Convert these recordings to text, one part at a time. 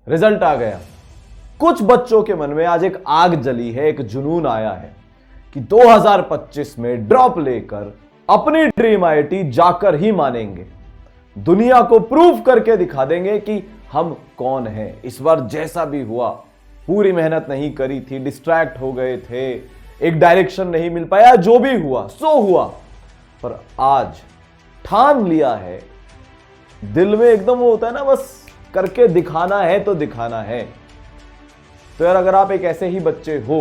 Result आ गया। कुछ बच्चों के मन में आज एक आग जली है, एक जुनून आया है कि 2025 में ड्रॉप लेकर अपनी ड्रीम आईआईटी जाकर ही मानेंगे, दुनिया को प्रूव करके दिखा देंगे कि हम कौन हैं। इस बार जैसा भी हुआ, पूरी मेहनत नहीं करी थी, डिस्ट्रैक्ट हो गए थे, एक डायरेक्शन नहीं मिल पाया, जो भी हुआ सो हुआ, पर आज ठान लिया है, दिल में एकदम वो होता है ना, बस करके दिखाना है तो दिखाना है। तो यार अगर आप एक ऐसे ही बच्चे हो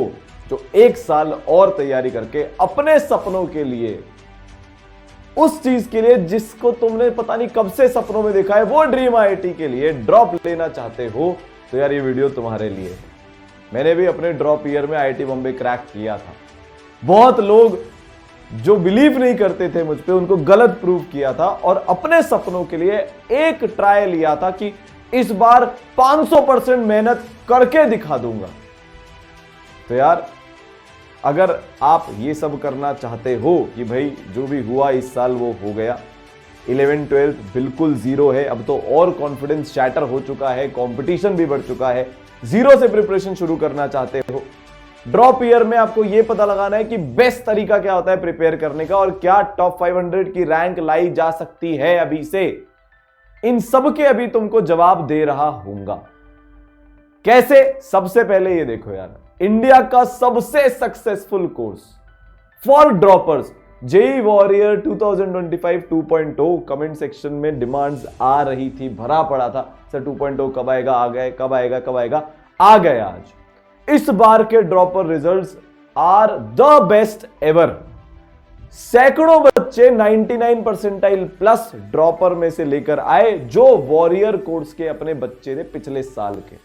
जो एक साल और तैयारी करके अपने सपनों के लिए, उस चीज के लिए जिसको तुमने पता नहीं कब से सपनों में देखा है, वो ड्रीम आईआईटी के लिए ड्रॉप लेना चाहते हो, तो यार ये वीडियो तुम्हारे लिए है। मैंने भी अपने ड्रॉप ईयर में आईआईटी बॉम्बे क्रैक किया था। बहुत लोग जो बिलीव नहीं करते थे मुझ पे, उनको गलत प्रूव किया था और अपने सपनों के लिए एक ट्राई लिया था कि इस बार 500% मेहनत करके दिखा दूंगा। तो यार अगर आप ये सब करना चाहते हो कि भाई जो भी हुआ इस साल वो हो गया, 11th 12th बिल्कुल जीरो है, अब तो और कॉन्फिडेंस शैटर हो चुका है, कंपटीशन भी बढ़ चुका है, जीरो से प्रिपरेशन शुरू करना चाहते हो, ड्रॉप ईयर में आपको यह पता लगाना है कि बेस्ट तरीका क्या होता है प्रिपेयर करने का और क्या टॉप 500 की रैंक लाई जा सकती है अभी से, इन सब के अभी तुमको जवाब दे रहा हूंगा। कैसे? सबसे पहले ये देखो यार, इंडिया का सबसे successful course for droppers, JEE warrior 2025 2.0। Comment section में डिमांड्स आ रही थी, भरा पड़ा था, सर 2.0 कब आएगा, आ गए, कब आएगा, कब आएगा, आ गए आज। इस बार के dropper results are the best ever. सैकड़ों बच्चे 99 परसेंटाइल प्लस ड्रॉपर में से लेकर आए, जो वॉरियर कोर्स के अपने बच्चे थे पिछले साल के।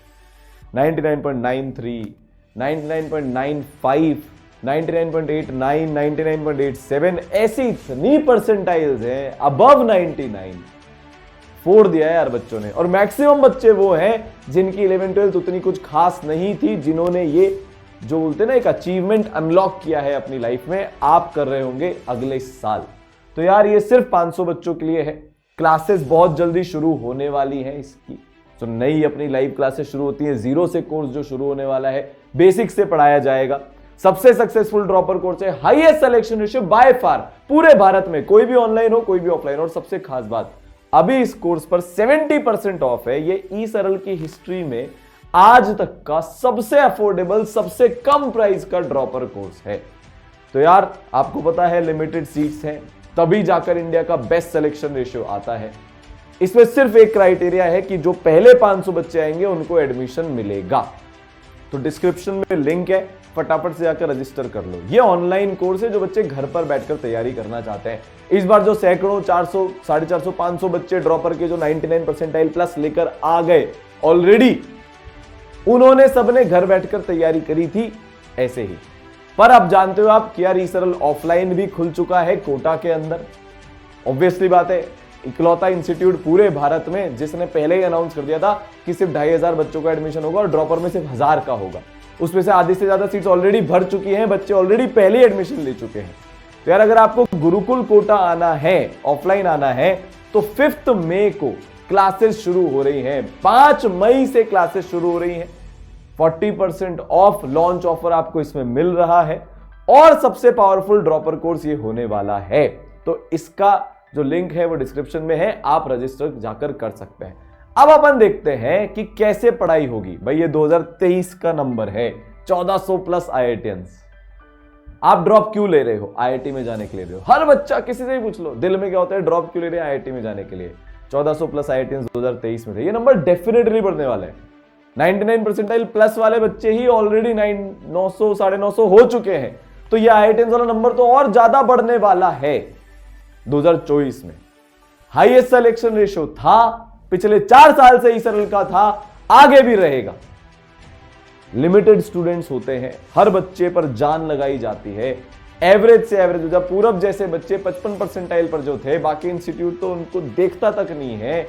99.93, 99.95, 99.89, 99.87, ऐसी इतनी परसेंटाइल्स हैं अबव 99, फोड़ दिया है यार बच्चों ने। और मैक्सिमम बच्चे वो हैं जिनकी 11th 12th उतनी कुछ खास नहीं थी, जिन्होंने ये जो बोलते ना एक अचीवमेंट अनलॉक किया है अपनी लाइफ में, आप कर रहे होंगे अगले साल। तो यार ये सिर्फ 500 बच्चों के लिए है। क्लासेस बहुत जल्दी शुरू होने वाली हैं इसकी, तो नई अपनी लाइव क्लासेस शुरू होती है, जीरो से कोर्स जो शुरू होने वाला है, बेसिक से पढ़ाया जाएगा। सबसे सक्सेसफुल ड्रॉपर कोर्स है, highest selection ratio by far पूरे भारत में, कोई भी ऑनलाइन हो कोई भी ऑफलाइन। और सबसे खास बात, अभी इस कोर्स पर 70% ऑफ है। ये ई सरल की हिस्ट्री में आज तक का सबसे अफोर्डेबल, सबसे कम प्राइस का ड्रॉपर कोर्स है। तो यार आपको पता है लिमिटेड सीट्स हैं, तभी जाकर इंडिया का बेस्ट सिलेक्शन रेशियो आता है। इसमें सिर्फ एक क्राइटेरिया है कि जो पहले 500 बच्चे आएंगे उनको एडमिशन मिलेगा। तो डिस्क्रिप्शन में लिंक है, फटाफट से जाकर रजिस्टर कर लो। ये ऑनलाइन कोर्स है जो बच्चे घर पर बैठकर तैयारी करना चाहते हैं। इस बार जो सैकड़ों 400, 450, 500 बच्चे ड्रॉपर के जो 99 परसेंटाइल प्लस लेकर आ गए ऑलरेडी, उन्होंने सबने घर बैठकर तैयारी करी थी ऐसे ही। पर अब जानते हो आप कि यार ई सरल ऑफलाइन भी खुल चुका है कोटा के अंदर। ऑब्वियसली बात है, इकलौता इंस्टीट्यूट पूरे भारत में जिसने पहले ही अनाउंस कर दिया था कि सिर्फ 2500 बच्चों का एडमिशन होगा और ड्रॉपर में सिर्फ 1000 का होगा। उसमें से आधी से ज्यादा सीट्स ऑलरेडी भर चुकी हैं, बच्चे ऑलरेडी पहले एडमिशन ले चुके हैं। तो यार अगर आपको गुरुकुल कोटा आना है, ऑफलाइन आना है, तो 5 मई को क्लासेस शुरू हो रही हैं। 5 मई से क्लासेस शुरू हो रही हैं। 40% ऑफ लॉन्च ऑफर आपको इसमें मिल रहा है और सबसे पावरफुल ड्रॉपर कोर्स ये होने वाला है। तो इसका जो लिंक है वो डिस्क्रिप्शन में है, आप रजिस्टर जाकर कर सकते हैं। अब अपन देखते हैं कि कैसे पढ़ाई होगी। भाई ये 2023 का नंबर है, 1400 प्लस आईआईटियंस। आप ड्रॉप क्यों ले रहे हो? आईआईटी में जाने के लिए रहे हो। हर बच्चा किसी से भी पूछ लो, दिल में क्या होता है, ड्रॉप क्यों ले रहे हैं? आईआईटी में जाने के लिए। 1400 प्लस आईआईटियंस 2023 में थे। ये नंबर डेफिनेटली बढ़ने वाला है। 99 परसेंटाइल प्लस वाले बच्चे ही ऑलरेडी 900, 950 हो चुके हैं। तो ये आईआईटियंस वाला नंबर तो और ज्यादा बढ़ने वाला है 2024 में। हाईएस्ट सिलेक्शन रेशियो था, पिछले 4 साल से ई सरल का था, आगे भी रहेगा। लिमिटेड स्टूडेंट्स होते हैं, हर बच्चे पर जान लगाई जाती है। एवरेज से एवरेज, जब पूरब जैसे बच्चे 55 परसेंटाइल पर जो थे, बाकी इंस्टीट्यूट तो उनको देखता तक नहीं है।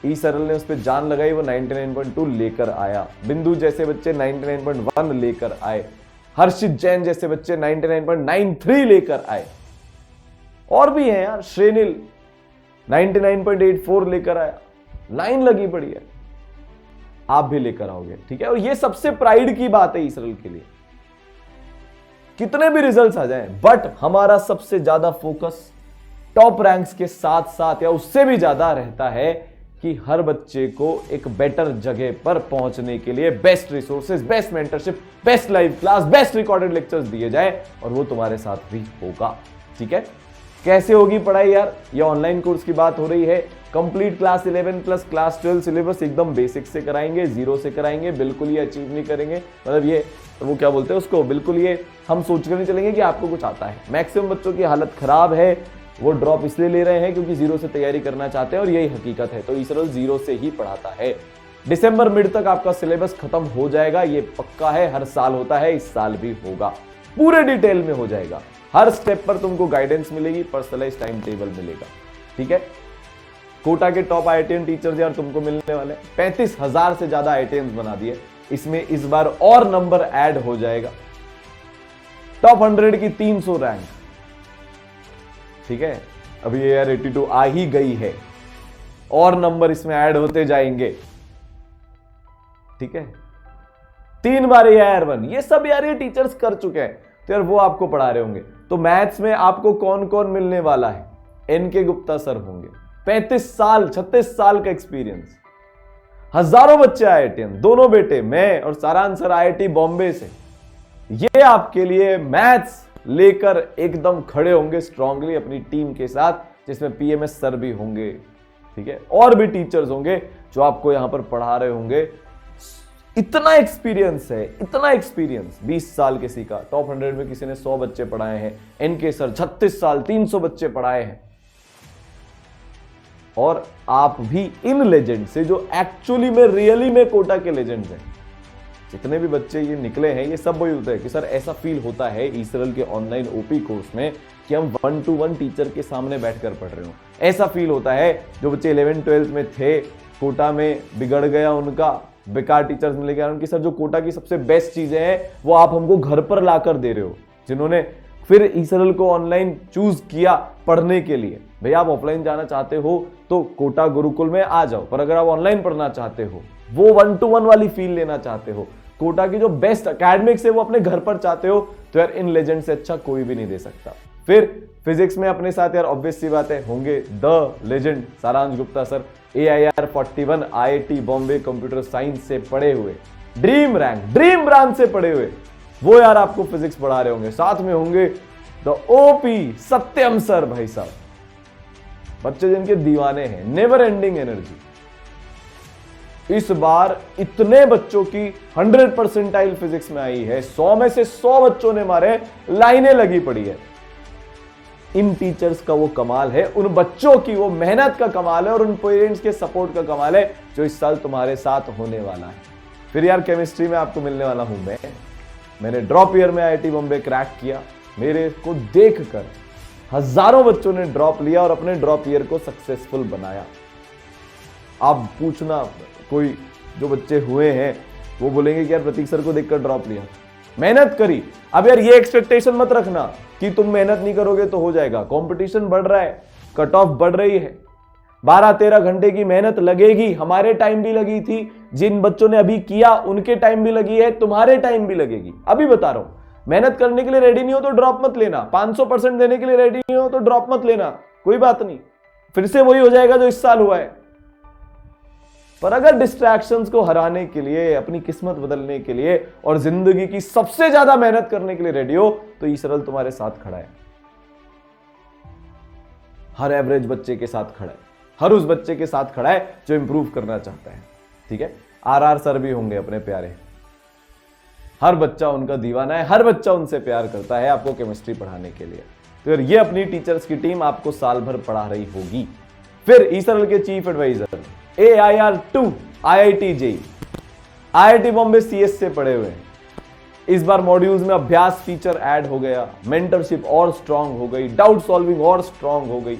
ई सरल ने उस पर जान लगाई, वो 99.2 लेकर आया। बिंदु जैसे बच्चे 99.1 लेकर आए। हर्षित जैन जैसे बच्चे 99.93 लेकर आए। और भी हैं यार, श्रेनिल 99.84 लेकर आया। लाइन लगी पड़ी है। आप भी लेकर आओगे, ठीक है। और ये सबसे प्राइड की बात है इसरल के लिए, कितने भी रिजल्ट्स आ जाएं, बट हमारा सबसे ज्यादा फोकस टॉप रैंक्स के साथ साथ या उससे भी ज्यादा रहता है कि हर बच्चे को एक बेटर जगह पर पहुंचने के लिए best resources, best mentorship, best live class, best recorded lectures दिए जाए, और वो तुम्हारे साथ भी होगा, ठीक है। कैसे होगी पढ़ाई यार? ये ऑनलाइन कोर्स की बात हो रही है। Complete class 11 plus class 12 syllabus एकदम बेसिक से कराएंगे, जीरो से कराएंगे, बिल्कुल ये अचीव नहीं करेंगे, मतलब ये वो क्या बोलते हैं उसको, बिल्कुल ये हम सोच कर नहीं चलेंगे कि आपको कुछ आता है। मैक्सिमम बच्चों की हालत खराब है, वो ड्रॉप इसलिए ले रहे हैं क्योंकि जीरो से तैयारी करना चाहते हैं, और यही हकीकत है। तो इसरल जीरो से ही पढ़ाता है। दिसंबर मिड तक आपका सिलेबस खत्म हो जाएगा, ये पक्का है, हर साल होता है, इस साल भी होगा, पूरे डिटेल में हो जाएगा। हर स्टेप पर तुमको गाइडेंस मिलेगी, पर्सनलाइज टाइम टेबल मिलेगा, ठीक है। कोटा के टॉप आईआईटीएन टीचर्स यार तुमको मिलने वाले, 35,000 से ज्यादा आईआईटीएन बना दिए, इसमें इस बार और नंबर ऐड हो जाएगा। टॉप 100 की 300 रैंक, ठीक है। अभी ये यार 82 आ ही गई है, और नंबर इसमें ऐड होते जाएंगे, ठीक है। 3 बार AIR1, ये सब यार ये टीचर्स कर चुके हैं, तो यार वो आपको पढ़ा रहे होंगे। तो मैथ्स में आपको कौन कौन मिलने वाला है? NK गुप्ता सर होंगे, 35 साल 36 साल का एक्सपीरियंस, हजारों बच्चे आईआईटीएन, दोनों बेटे, मैं और सारांश सर IIT बॉम्बे से, ये आपके लिए मैथ्स लेकर एकदम खड़े होंगे स्ट्रांगली अपनी टीम के साथ, जिसमें PMS सर भी होंगे, ठीक है, और भी टीचर्स होंगे जो आपको यहां पर पढ़ा रहे होंगे। इतना एक्सपीरियंस है, इतना एक्सपीरियंस, 20 साल किसी का, टॉप 100 में किसी ने 100 बच्चे पढ़ाए हैं, NK सर 36 साल 300 बच्चे पढ़ाए हैं। और आप भी इन लेजेंड से, जो एक्चुअली में रियली में कोटा के लेजेंड्स हैं, जितने भी बच्चे ये निकले हैं, ये सब वही होता है कि सर ऐसा फील होता है इसरल के ऑनलाइन OP कोर्स में कि हम 1-to-1 टीचर के सामने बैठकर पढ़ रहे हो। ऐसा फील होता है जो बच्चे 11-12 में थे, कोटा में बिगड़ गया उनका, बेकार टीचर्स मिले गए उनकी, सर जो कोटा की सबसे बेस्ट चीजें हैं वो आप हमको घर पर लाकर दे रहे हो। जिन्होंने फिर इसरल को ऑनलाइन चूज किया पढ़ने के लिए, भैया आप ऑफलाइन जाना चाहते हो तो कोटा गुरुकुल में आ जाओ, पर अगर आप ऑनलाइन पढ़ना चाहते हो, वो 1-to-1 वाली फील लेना चाहते हो, कोटा की जो बेस्ट एकेडमिक्स है वो अपने घर पर चाहते हो, तो यार इन लेजेंड से अच्छा कोई भी नहीं दे सकता। फिर फिजिक्स में अपने साथ यार ऑब्वियस सी बात है होंगे द लेजेंड सारांश Gupta sir, AIR 41 IIT Bombay computer science से पढ़े हुए, ड्रीम ब्रांच से पढ़े हुए, वो यार आपको फिजिक्स पढ़ा रहे होंगे। साथ में होंगे द OP सत्यम सर, भाई साहब, बच्चे जिनके दीवाने हैं, नेवर एंडिंग एनर्जी। इस बार इतने बच्चों की 100 परसेंटाइल फिजिक्स में आई है, 100 में से 100 बच्चों ने मारे, लाइनें लगी पड़ी है। इन टीचर्स का वो कमाल है, उन बच्चों की वो मेहनत का कमाल है, और उन पेरेंट्स के सपोर्ट का कमाल है जो इस साल तुम्हारे साथ होने वाला है। फिर यार केमिस्ट्री में आपको मिलने वाला हूं मैंने ड्रॉप ईयर में IIT बॉम्बे क्रैक किया, मेरे को देखकर हजारों बच्चों ने ड्रॉप लिया और अपने ड्रॉप ईयर को सक्सेसफुल बनाया। आप पूछना, कोई जो बच्चे हुए हैं वो बोलेंगे कि यार प्रतीक सर को देखकर ड्रॉप लिया, मेहनत करी। अब यार ये एक्सपेक्टेशन मत रखना कि तुम मेहनत नहीं करोगे तो हो जाएगा, कंपटीशन बढ़ रहा है, कट ऑफ बढ़ रही है, 12-13 घंटे की मेहनत लगेगी। हमारे टाइम भी लगी थी, जिन बच्चों ने अभी किया उनके टाइम भी लगी है, तुम्हारे टाइम भी लगेगी। अभी बता रहा हूं, मेहनत करने के लिए रेडी नहीं हो तो ड्रॉप मत लेना, 500% देने के लिए रेडी नहीं हो तो ड्रॉप मत लेना, कोई बात नहीं, फिर से वही हो जाएगा जो इस साल हुआ है। पर अगर डिस्ट्रैक्शंस को हराने के लिए, अपनी किस्मत बदलने के लिए और जिंदगी की सबसे ज्यादा मेहनत करने के लिए रेडी हो, तो इसरल तुम्हारे साथ खड़ा है, हर एवरेज बच्चे के साथ खड़ा है, हर उस बच्चे के साथ खड़ा है जो इंप्रूव करना चाहता है, ठीक है। RR सर भी होंगे अपने प्यारे, हर बच्चा उनका दीवाना है, हर बच्चा उनसे प्यार करता है आपको केमिस्ट्री पढ़ाने के लिए। तो यार ये अपनी टीचर्स की टीम आपको साल भर पढ़ा रही होगी। फिर इसरल के chief adviser AIR2 IIT JEE, IIT Bombay CS से पढ़े हुए हैं। इस बार मॉड्यूल्स में अभ्यास फीचर ऐड हो गया, मेंटरशिप और स्ट्रांग हो गई, डाउट सॉल्विंग और स्ट्रांग हो गई,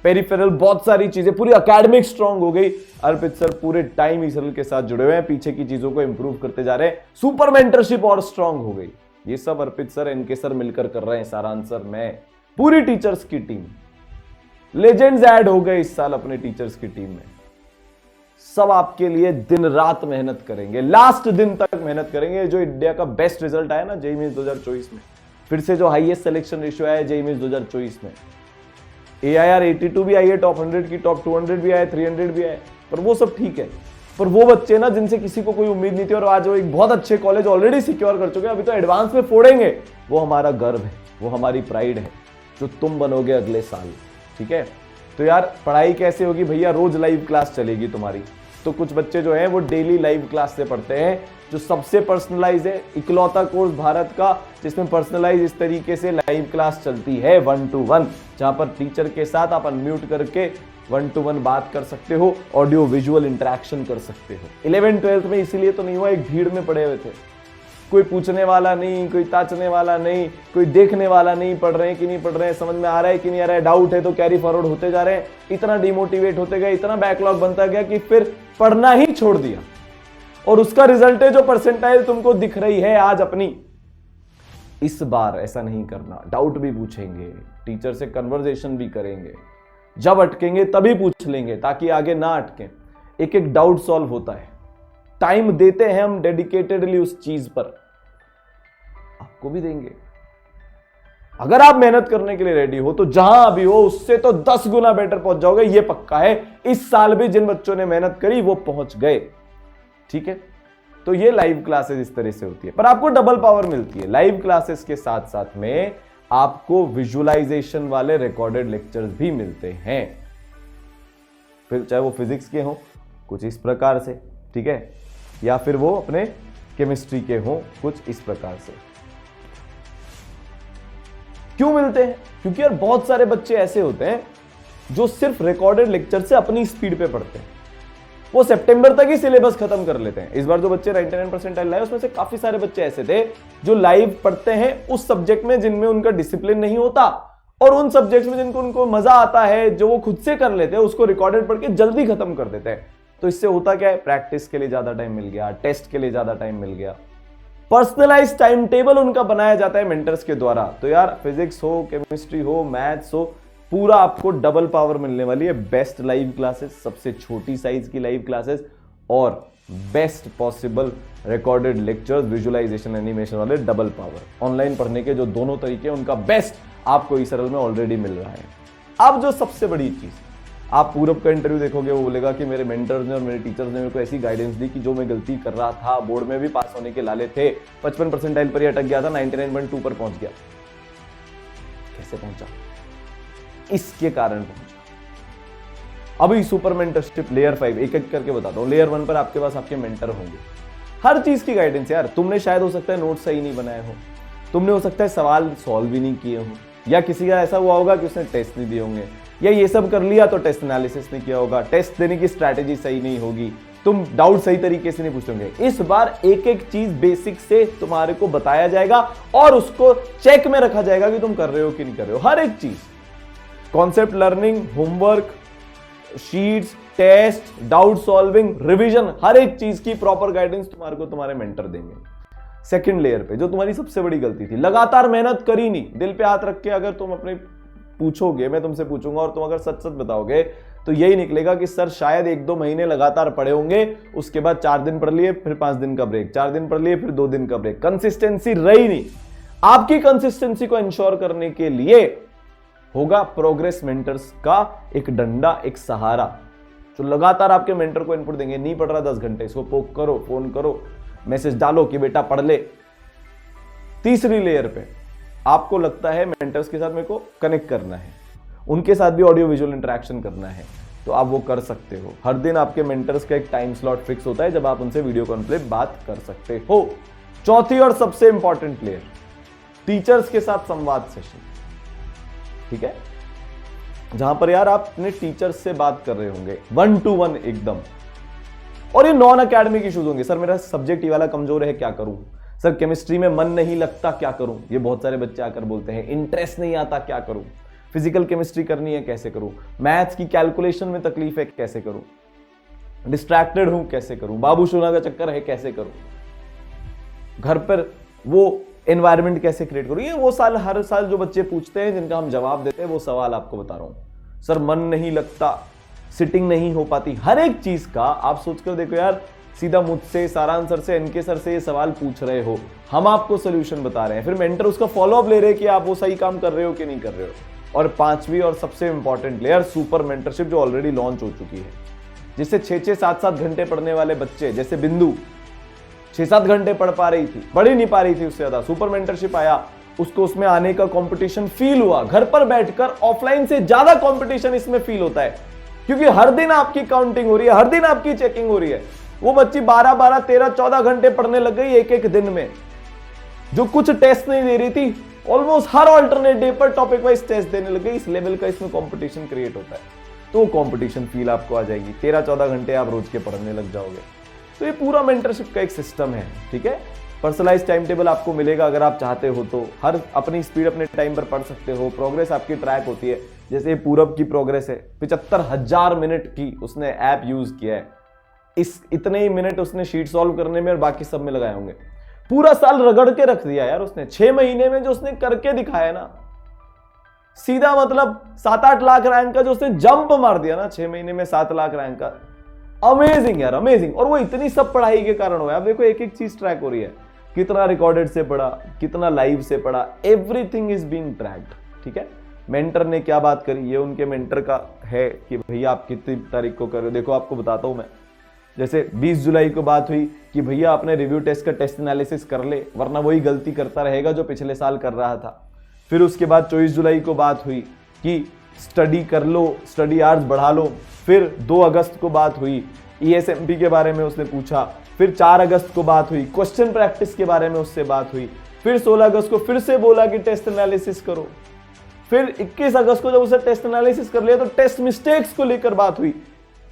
पेरिफेरल बहुत सारी चीजें, पूरी एकेडमिक स्ट्रांग हो गई। अर्पित सर पूरे टाइम इसरल के साथ जुड़े हुए हैं, पीछे की चीजों को इंप्रूव करते जा रहे हैं, सुपर मेंटरशिप और स्ट्रांग हो गई। ये सब अर्पित सर, NK सर मिलकर कर रहे हैं, सारांश सर, मैं, पूरी टीचर्स की टीम। लेजेंड्स ऐड हो गए इस साल अपने टीचर्स की टीम में, सब आपके लिए दिन रात मेहनत करेंगे, लास्ट दिन तक मेहनत करेंगे। जो इंडिया का बेस्ट रिजल्ट आया ना जेईई मेंस 2024 में, फिर से जो हाईएस्ट सिलेक्शन रेशियो आया जेईई मेंस 2024 में, AIR 82 भी आई है, टॉप 100 की, टॉप 200 भी आए, 300 भी आए, पर वो सब ठीक है। पर वो बच्चे ना जिनसे किसी को कोई उम्मीद नहीं थी और आज वो एक बहुत अच्छे कॉलेज ऑलरेडी सिक्योर कर चुके हैं, अभी तो एडवांस में फोड़ेंगे, वो हमारा गर्व है, वो हमारी प्राइड है, जो तुम बनोगे अगले साल। ठीक है, तो यार पढ़ाई कैसे होगी भैया, रोज लाइव क्लास चलेगी तुम्हारी। तो कुछ बच्चे जो हैं वो डेली लाइव क्लास से पढ़ते हैं, जो सबसे पर्सनलाइज है, इकलौता कोर्स भारत का जिसमें पर्सनलाइज इस तरीके से लाइव क्लास चलती है 1 to 1, जहां पर टीचर के साथ आप अनम्यूट करके 1 to 1 बात कर सकते हो, ऑडियो विजुअल इंटरेक्शन कर सकते हो। 11th 12th में इसीलिए तो नहीं हुआ, एक भीड़ में पड़े हुए थे, कोई पूछने वाला नहीं, कोई ताचने वाला नहीं, कोई देखने वाला नहीं, पढ़ रहे हैं कि नहीं पढ़ रहे हैं, समझ में आ रहा है कि नहीं आ रहा है, डाउट है तो कैरी फॉरवर्ड होते जा रहे हैं। इतना डिमोटिवेट होते गए, इतना बैकलॉग बनता गया कि फिर पढ़ना ही छोड़ दिया, और उसका रिजल्ट है जो परसेंटाइल तुमको दिख रही है आज अपनी। इस बार ऐसा नहीं करना, डाउट भी पूछेंगे, टीचर से कन्वर्सेशन भी करेंगे, जब अटकेंगे तभी पूछ लेंगे ताकि आगे ना अटकें। एक एक डाउट सॉल्व होता है, टाइम देते हैं हम डेडिकेटेडली उस चीज पर, आपको भी देंगे। अगर आप मेहनत करने के लिए रेडी हो तो जहां अभी हो उससे तो 10 गुना बेटर पहुंच जाओगे, ये पक्का है। इस साल भी जिन बच्चों ने मेहनत करी वो पहुंच गए। ठीक है, तो ये लाइव क्लासेस इस तरह से होती है, पर आपको डबल पावर मिलती है। लाइव क्लासेस के साथ साथ में आपको विजुअलाइजेशन वाले रिकॉर्डेड लेक्चर्स भी मिलते हैं, फिर चाहे वो फिजिक्स के हों कुछ इस प्रकार से, ठीक है, या फिर वो अपने केमिस्ट्री के हों कुछ इस प्रकार से। क्यों मिलते हैं? क्योंकि यार बहुत सारे बच्चे ऐसे होते हैं जो सिर्फ रिकॉर्डेड लेक्चर से अपनी स्पीड पे पढ़ते हैं, वो सितंबर तक ही सिलेबस खत्म कर लेते हैं। इस बार जो बच्चे 99% लाए उसमें से काफी सारे बच्चे ऐसे थे जो लाइव पढ़ते हैं उस सब्जेक्ट में जिनमें उनका डिसिप्लिन नहीं होता, और उन सब्जेक्ट्स में जिनको उनको मजा आता है, जो वो खुद से कर लेते हैं, उसको रिकॉर्डेड पढ़ के जल्दी खत्म कर देते हैं। तो इससे होता क्या है, प्रैक्टिस के लिए ज्यादा टाइम मिल गया, टेस्ट के लिए ज्यादा टाइम मिल गया, पर्सनलाइज टाइम टेबल उनका बनाया जाता है मेंटर्स के द्वारा। तो यार फिजिक्स हो, केमिस्ट्री हो, मैथ्स हो, पूरा आपको डबल पावर मिलने वाली है। बेस्ट लाइव क्लासेस, सबसे छोटी साइज की लाइव क्लासेस, और best possible recorded lectures, visualization, animation वाले डबल पावर। ऑनलाइन पढ़ने के जो दोनों तरीके हैं उनका बेस्ट आपको ई-सरल में ऑलरेडी मिल रहा है। अब जो सबसे बड़ी चीज, आप पूरब का इंटरव्यू देखोगे, वो बोलेगा कि मेरे मेंटर्स ने और मेरे टीचर्स ने मेरे को ऐसी गाइडेंस दी कि जो मैं गलती कर रहा था, बोर्ड में भी पास होने के लाले थे, 55 परसेंटाइल पर ही अटक गया था, 99.2 पर पहुंच गया। कैसे पहुंचा? इसके कारण पहुंचा। अभी सुपर मेंटरशिप लेयर 5 एक एक करके बताता हूं। लेयर 1 पर आपके पास आपके मेंटर होंगे, हर चीज की गाइडेंस। यार तुमने शायद हो सकता है नोट सही नहीं बनाए हो, तुमने हो सकता है सवाल सॉल्व भी नहीं किए हो, या किसी का ऐसा हुआ होगा कि उसने टेस्ट नहीं दिए होंगे, या ये सब कर लिया तो टेस्ट एनालिसिस नहीं किया होगा, टेस्ट देने की स्ट्रैटेजी सही नहीं होगी, तुम डाउट सही तरीके से नहीं पूछोगे। इस बार एक एक चीज बेसिक से तुम्हारे को बताया जाएगा और उसको चेक में रखा जाएगा कि तुम कर रहे हो कि नहीं कर रहे हो। हर एक चीज, concept learning, homework, sheets, test, doubt solving, revision, हर एक चीज की प्रॉपर गाइडेंस तुम्हारे को तुम्हारे मेंटर देंगे। सेकंड लेयर पे जो तुम्हारी सबसे बड़ी गलती थी, लगातार मेहनत करी नहीं, दिल पे हाथ रख के अगर तुम अपने पूछोगे, मैं तुमसे पूछूंगा और तुम अगर सच सच बताओगे तो यही निकलेगा कि सर शायद 1-2 महीने लगातार पढ़े होंगे, उसके बाद 4 दिन पढ़ लिए, फिर 5 दिन का ब्रेक, 4 दिन पढ़ लिए, फिर 2 दिन का ब्रेक, कंसिस्टेंसी रही नहीं। आपकी कंसिस्टेंसी को इंश्योर करने के लिए होगा प्रोग्रेस मेंटर्स का एक डंडा, एक सहारा, जो लगातार आपके मेंटर को इनपुट देंगे। नहीं पढ़ रहा 10 घंटे, इसको पोक करो, फोन करो, मैसेज डालो कि बेटा पढ़ ले। तीसरी लेयर पे आपको लगता है मेंटर्स के साथ मेरे को कनेक्ट करना है, उनके साथ भी ऑडियो विजुअल इंटरेक्शन करना है, तो आप वो कर सकते हो। हर दिन आपके मेंटर्स का एक टाइम स्लॉट फिक्स होता है जब आप उनसे वीडियो कॉल पे बात कर सकते हो। चौथी और सबसे इंपॉर्टेंट लेयर, टीचर्स के साथ संवाद सेशन, ठीक है, जहां पर यार आप अपने टीचर्स से बात कर रहे होंगे 1 to 1 एकदम। और ये नॉन एकेडमिक इश्यूज होंगे, सर मेरा सब्जेक्ट ये वाला कमजोर है, क्या करूं? सर केमिस्ट्री में मन नहीं लगता, क्या करूं? ये बहुत सारे बच्चे आकर बोलते हैं। इंटरेस्ट नहीं आता, क्या करूं? फिजिकल केमिस्ट्री करनी है, कैसे करूं? मैथ्स की कैलकुलेशन में तकलीफ है, कैसे करूं? डिस्ट्रैक्टेड हूं, कैसे करूं? बाबू सोना का चक्कर है, कैसे करूं? घर पर वो एनवायरनमेंट कैसे क्रिएट करूं? ये वो हर साल जो बच्चे पूछते हैं, जिनका हम जवाब देते हैं, वो सवाल आपको बता रहा हूं। सर मन नहीं लगता, सिटिंग नहीं हो पाती, हर एक चीज का आप सोचकर देखो यार, सीधा मुझसे, सारांश सर से, एनके सर से ये सवाल पूछ रहे हो, हम आपको सोल्यूशन बता रहे हैं, फिर मेंटर उसका फॉलोअप ले रहे हैं कि आप वो सही काम कर रहे हो कि नहीं कर रहे हो। और पांचवी और सबसे इंपॉर्टेंट लेयर, सुपर मेंटरशिप, जो ऑलरेडी लॉन्च हो चुकी है, जिससे 6-6, 7-7 घंटे पढ़ने वाले बच्चे, जैसे बिंदु 6-7 घंटे पढ़ पा रही थी, पढ़ ही नहीं पा रही थी उससे ज्यादा, सुपर मेंटरशिप आया, उसको उसमें आने का कंपटीशन फील हुआ। घर पर बैठकर ऑफलाइन से ज्यादा कंपटीशन इसमें फील होता है, क्योंकि हर दिन आपकी काउंटिंग हो रही है, हर दिन आपकी चेकिंग हो रही है। वो बच्ची 12-12, 13, 14 घंटे पढ़ने लग गई एक दिन में, जो कुछ टेस्ट नहीं दे रही थी, ऑलमोस्ट हर ऑल्टरनेट डे पर टॉपिक वाइज टेस्ट देने लग गई। इस लेवल का इसमें कंपटीशन क्रिएट होता है, तो कंपटीशन फील आपको आ जाएगी। 13-14 घंटे आप रोज के पढ़ने लग जाओगे। तो ये पूरा मेंटरशिप का एक सिस्टम है, ठीक है। पर्सनलाइज टाइम टेबल आपको मिलेगा अगर आप चाहते हो तो, हर अपनी स्पीड अपने टाइम पर पढ़ सकते हो, प्रोग्रेस आपकी ट्रैक होती है। जैसे पूरब की प्रोग्रेस है, 75,000 मिनट की उसने ऐप यूज किया है, इतने ही मिनट उसने शीट सॉल्व करने में और बाकी सब में लगाए होंगे। पूरा साल रगड़ के रख दिया यार उसने, 6 महीने में जो उसने करके दिखाया ना, सीधा मतलब 7-8 लाख रैंक का जो उसने जंप मार दिया ना 6 महीने में, 7 लाख रैंक का, अमेजिंग यार, अमेजिंग। और वो इतनी सब पढ़ाई के कारण हुआ है। अब देखो एक एक चीज ट्रैक हो रही है, कितना रिकॉर्डेड से पढ़ा, कितना लाइव से पढ़ा, एवरीथिंग इज बीइंग ट्रैक्ड, ठीक है। मेंटर ने क्या बात करी, ये उनके मेंटर का है कि भैया आप कितनी तारीख को कर रहे हो। देखो आपको बताता हूं मैं, जैसे 20 जुलाई को बात हुई कि भैया अपने रिव्यू टेस्ट का टेस्ट एनालिसिस कर ले, वरना वही गलती करता रहेगा जो पिछले साल कर रहा था। फिर उसके बाद 24 जुलाई को बात हुई कि स्टडी कर लो, स्टडी आवर्स बढ़ा लो। फिर 2 अगस्त को बात हुई, ESMP के बारे में उसने पूछा। फिर 4 अगस्त को बात हुई, क्वेश्चन प्रैक्टिस के बारे में उससे बात हुई। फिर 16 अगस्त को फिर से बोला कि टेस्ट एनालिसिस करो। फिर 21 अगस्त को जब उसे टेस्ट एनालिसिस कर लिया तो टेस्ट मिस्टेक्स को लेकर बात हुई।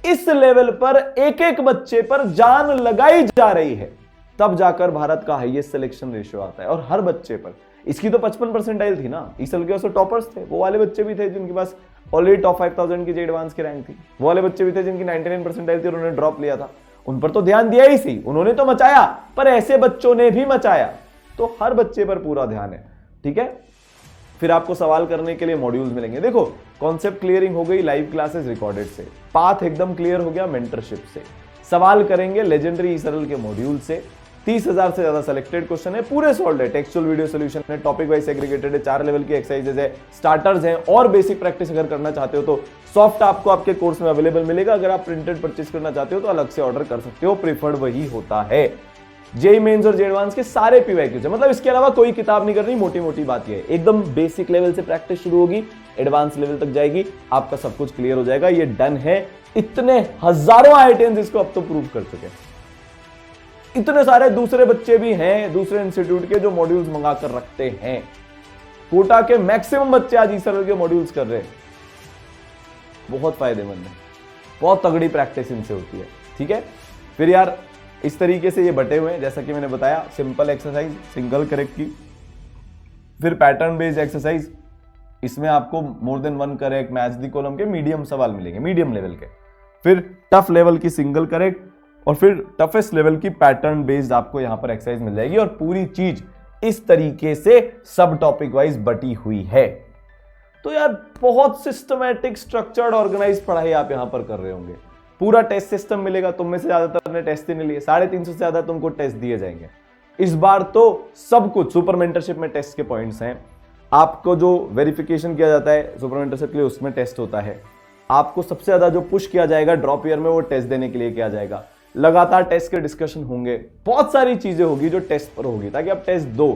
इस लेवल पर एक एक बच्चे पर जान लगाई जा रही है, तब जाकर भारत का हाईएस्ट सिलेक्शन रेशियो आता है। और हर बच्चे पर, इसकी तो 55 परसेंटाइल थी ना, इस साल के उससे टॉपर्स थे, वो वाले बच्चे भी थे जिनके पास ऑलरेडी टॉप 5000 की एडवांस की रैंक थी, वो वाले बच्चे भी थे जिनकी 99 परसेंटाइल थी और उन्होंने ड्रॉप लिया था। उन पर तो ध्यान दिया ही सी, उन्होंने तो मचाया, पर ऐसे बच्चों ने भी मचाया। तो हर बच्चे पर पूरा ध्यान है, ठीक है। फिर आपको सवाल करने के लिए मॉड्यूल्स मिलेंगे। देखो कॉन्सेप्ट क्लियरिंग हो गई लाइव क्लासेस रिकॉर्डेड से, पाथ एकदम क्लियर हो गया मेंटरशिप से, सवाल करेंगे लेजेंडरी सरल के मॉड्यूल से। 30,000 से ज्यादा सिलेक्टेड क्वेश्चन है, पूरे सॉल्व है, टेक्सचुअल वीडियो सॉल्यूशन है, टॉपिक वाइज सेग्रीगेटेड है, 4 लेवल की एक्सरसाइजेज है, स्टार्टर्स हैं, और बेसिक प्रैक्टिस अगर करना चाहते हो तो सॉफ्ट आपको आपके कोर्स में अवेलेबल मिलेगा। अगर आप प्रिंटेड परचेज करना चाहते हो तो अलग से ऑर्डर कर सकते हो, प्रीफर्ड वही होता है। जेई मेंस और जे एडवांस के सारे पीवाईक्यूज है, मतलब इसके अलावा कोई किताब नहीं करनी। मोटी मोटी बात यह है, एकदम बेसिक लेवल से प्रैक्टिस शुरू होगी, एडवांस लेवल तक जाएगी, आपका सब कुछ क्लियर हो जाएगा। ये डन है। इतने हजारों आईआईटीएंस इसको अब तो प्रूव कर चुके हैं। इतने सारे दूसरे बच्चे भी हैं दूसरे इंस्टीट्यूट के जो मॉड्यूल्स मंगा कर रखते हैं। कोटा के मैक्सिमम बच्चे आज ईसरल के मॉड्यूल्स कर रहे हैं। बहुत फायदेमंद है, बहुत तगड़ी प्रैक्टिस इनसे होती है, ठीक है। फिर यार इस तरीके से ये बटे हुए हैं, जैसा कि मैंने बताया, सिंपल एक्सरसाइज सिंगल करेक्ट की, फिर पैटर्न बेस्ड एक्सरसाइज, इसमें आपको more than 1 correct, match the column के मीडियम सवाल मिलेंगे, मीडियम लेवल के, फिर टफ लेवल की सिंगल करेक्ट, और फिर टफेस्ट लेवल की पैटर्न बेस्ड आपको यहां पर एक्सरसाइज मिल जाएगी। और पूरी चीज इस तरीके से सब टॉपिक वाइज बटी हुई है। तो यार बहुत सिस्टमैटिक, स्ट्रक्चर्ड, ऑर्गेनाइज पढ़ाई आप यहां पर कर रहे होंगे। पूरा टेस्ट सिस्टम मिलेगा। तुम में से ज्यादातर ने टेस्ट ही नहीं लिए, 350 से ज्यादा तुमको टेस्ट दिए जाएंगे इस बार। तो सब कुछ सुपर मेंटरशिप में टेस्ट के पॉइंट्स हैं। आपको जो वेरिफिकेशन किया जाता है सुपर मेंटरशिप के लिए, उसमें टेस्ट होता है। आपको सबसे ज्यादा जो पुश किया जाएगा ड्रॉप ईयर में, वो टेस्ट देने के लिए किया जाएगा। लगातार टेस्ट के डिस्कशन होंगे, बहुत सारी चीजें होगी जो टेस्ट पर होगी, ताकि आप टेस्ट दो,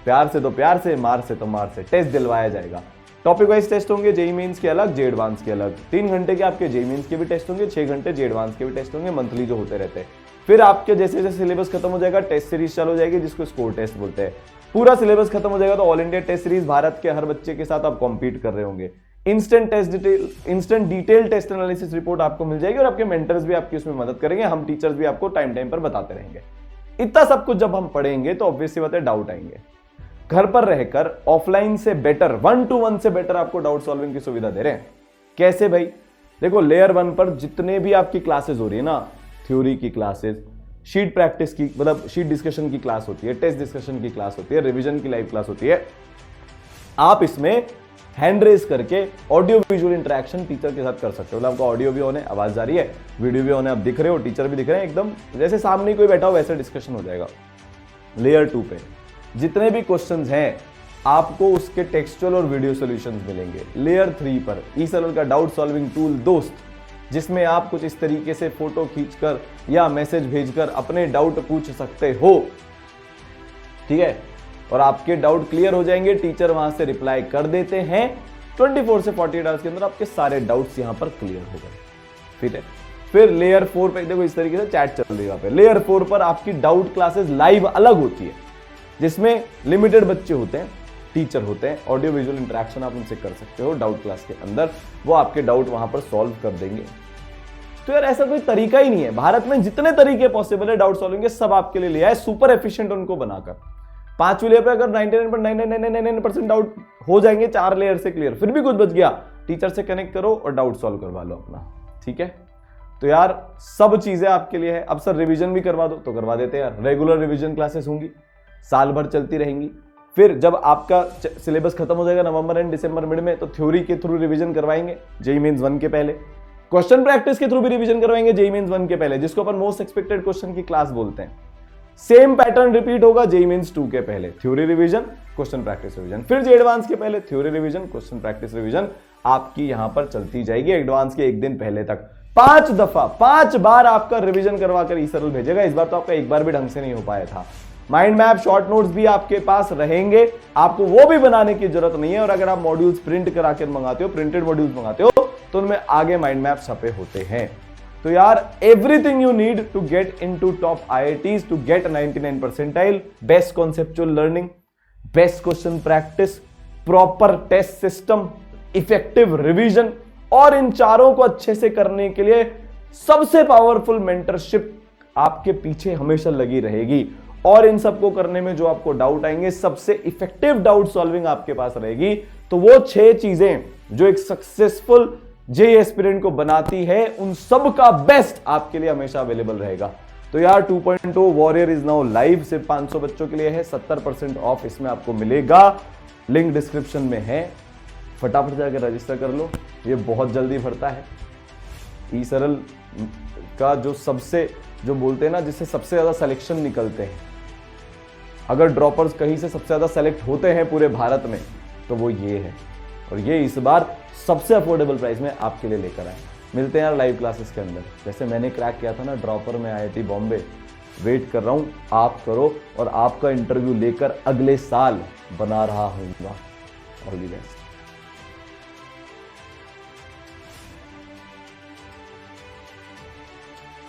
प्यार से दो, प्यार से, मार से तो मार से, टेस्ट दिलवाया जाएगा। टॉपिक वाइज टेस्ट होंगे, जेई मेंस के अलग, जे एडवांस के अलग। 3 घंटे के आपके जेई मेंस के भी टेस्ट होंगे, 6 घंटे जे एडवांस के भी टेस्ट होंगे, मंथली जो होते रहते हैं। फिर आपके जैसे जैसे सिलेबस खत्म हो जाएगा, टेस्ट सीरीज चालू हो जाएगी, जिसको स्कोर टेस्ट बोलते हैं। पूरा सिलेबस खत्म हो जाएगा तो all India test series, Bharat के हर बच्चे के साथ आप कॉम्पीट कर रहे होंगे। Instant detail test analysis report आपको मिल जाएगी, और आपके मेंटर्स भी आपकी उसमें मदद करेंगे। हम टीचर्स भी आपको टाइम टाइम पर बताते रहेंगे। इतना सब कुछ जब हम पढ़ेंगे तो ऑब्वियसली बात है डाउट आएंगे। घर पर रहकर ऑफलाइन से बेटर, 1-to-1 से बेटर आपको डाउट सॉल्विंग की सुविधा दे रहे हैं। कैसे भाई? देखो लेयर 1 पर जितने भी आपकी क्लासेस हो रही है ना, थ्योरी की क्लासेस, शीट प्रैक्टिस की, मतलब शीट डिस्कशन की क्लास होती है, टेस्ट डिस्कशन की क्लास होती है, रिवीजन की लाइव क्लास होती है। आप इसमें हैंड रेस करके ऑडियो विजुअल इंटरेक्शन टीचर के साथ कर सकते हो। मतलब आपका ऑडियो भी ऑन है, आवाज आ रही है, वीडियो भी ऑन है, आप दिख रहे हो, टीचर भी दिख रहे हैं, एकदम जैसे सामने कोई बैठा हो वैसे डिस्कशन हो जाएगा। लेयर 2 पे जितने भी क्वेश्चंस हैं आपको उसके टेक्सचुअल और वीडियो सॉल्यूशंस मिलेंगे। लेयर 3 पर ईसरल का डाउट सॉल्विंग टूल दोस्त, जिसमें आप कुछ इस तरीके से फोटो खींचकर या मैसेज भेजकर अपने डाउट पूछ सकते हो, ठीक है, और आपके डाउट क्लियर हो जाएंगे। टीचर वहां से रिप्लाई कर देते हैं। 24 से 48 आवर्स के अंदर आपके सारे डाउट्स यहां पर क्लियर हो गए, ठीक है। फिर लेयर 4 पे देखो इस तरीके से चैट चल रही है वहां पे। लेयर 4 पर आपकी डाउट क्लासेस लाइव अलग होती है, जिसमें लिमिटेड बच्चे होते हैं, टीचर होते हैं, ऑडियो विजुअल इंटरेक्शन आप उनसे कर सकते हो डाउट क्लास के अंदर, वो आपके डाउट वहां पर सॉल्व कर देंगे। तो यार ऐसा कोई तरीका ही नहीं है, भारत में जितने तरीके पॉसिबल है डाउट सॉल्विंग के सब आपके लिए लिया है, सुपर एफिशिएंट उनको बनाकर। 5वीं लेयर पे अगर 99.9999% डाउट हो जाएंगे 4 लेयर से क्लियर, फिर भी कुछ बच गया, टीचर से कनेक्ट करो और डाउट सॉल्व करवा लो अपना, ठीक है। तो यार सब चीजें आपके लिए है। अब सर रिवीजन भी करवा दो, तो करवा देते हैं यार। रेगुलर रिवीजन क्लासेस होंगी, साल भर चलती रहेंगी। फिर जब आपका सिलेबस खत्म हो जाएगा नवंबर एंड दिसंबर मिड में, तो थ्योरी के थ्रू रिवीजन करवाएंगे जेईई मेंस 1 के पहले, क्वेश्चन प्रैक्टिस के थ्रू भी रिवीजन करवाएंगे जेईई मेंस 1 के पहले, जिसको अपन मोस्ट एक्सपेक्टेड क्वेश्चन की क्लास बोलते हैं। सेम पैटर्न रिपीट होगा जेईई मेंस 2 के पहले, theory revision, question practice revision. फिर जे एडवांस के पहले theory revision, question practice revision आपकी यहां पर चलती जाएगी एडवांस के 1 दिन पहले तक। 5 दफा 5 बार आपका रिवीजन करवाकर ईसरल भेजेगा। इस बार तो आपका एक बार भी ढंग से नहीं हो पाया था। माइंड मैप, शॉर्ट नोट्स भी आपके पास रहेंगे, आपको वो भी बनाने की जरूरत नहीं है। और अगर आप मॉड्यूल्स प्रिंट करा कर मंगाते हो, प्रिंटेड मॉड्यूल्स मंगाते हो, तो उनमें आगे माइंड मैप छपे होते हैं। तो यार everything you need to get into top IITs, to get 99 percentile, best conceptual learning, best question practice, proper test system, effective revision, और इन चारों को अच्छे से करने के लिए सबसे पावरफुल मेंटरशिप आपके पीछे हमेशा लगी रहेगी। और इन सबको करने में जो आपको डाउट आएंगे, सबसे इफेक्टिव डाउट सॉल्विंग आपके पास रहेगी। तो वो 6 चीजें जो एक सक्सेसफुल जेईई एस्पिरेंट को बनाती है, उन सब का बेस्ट आपके लिए हमेशा अवेलेबल रहेगा। तो यार 2.0 वॉरियर इज नाउ लाइव, सिर्फ 500 बच्चों के लिए है, 70% ऑफ इसमें आपको मिलेगा, लिंक डिस्क्रिप्शन में है, फटाफट जाकर रजिस्टर कर लो, ये बहुत जल्दी भरता है। ईसरल का जो बोलते हैं ना, जिससे सबसे ज्यादा सिलेक्शन निकलते हैं, अगर ड्रॉपर्स कहीं से सबसे ज्यादा सेलेक्ट होते हैं पूरे भारत में, तो वो ये है। और ये इस बार सबसे अफोर्डेबल प्राइस में आपके लिए लेकर आए। मिलते हैं यार लाइव क्लासेस के अंदर, जैसे मैंने क्रैक किया था ना ड्रॉपर में आईआईटी बॉम्बे। वेट कर रहा हूं, आप करो, और आपका इंटरव्यू लेकर अगले साल बना रहा हूँ। All the best.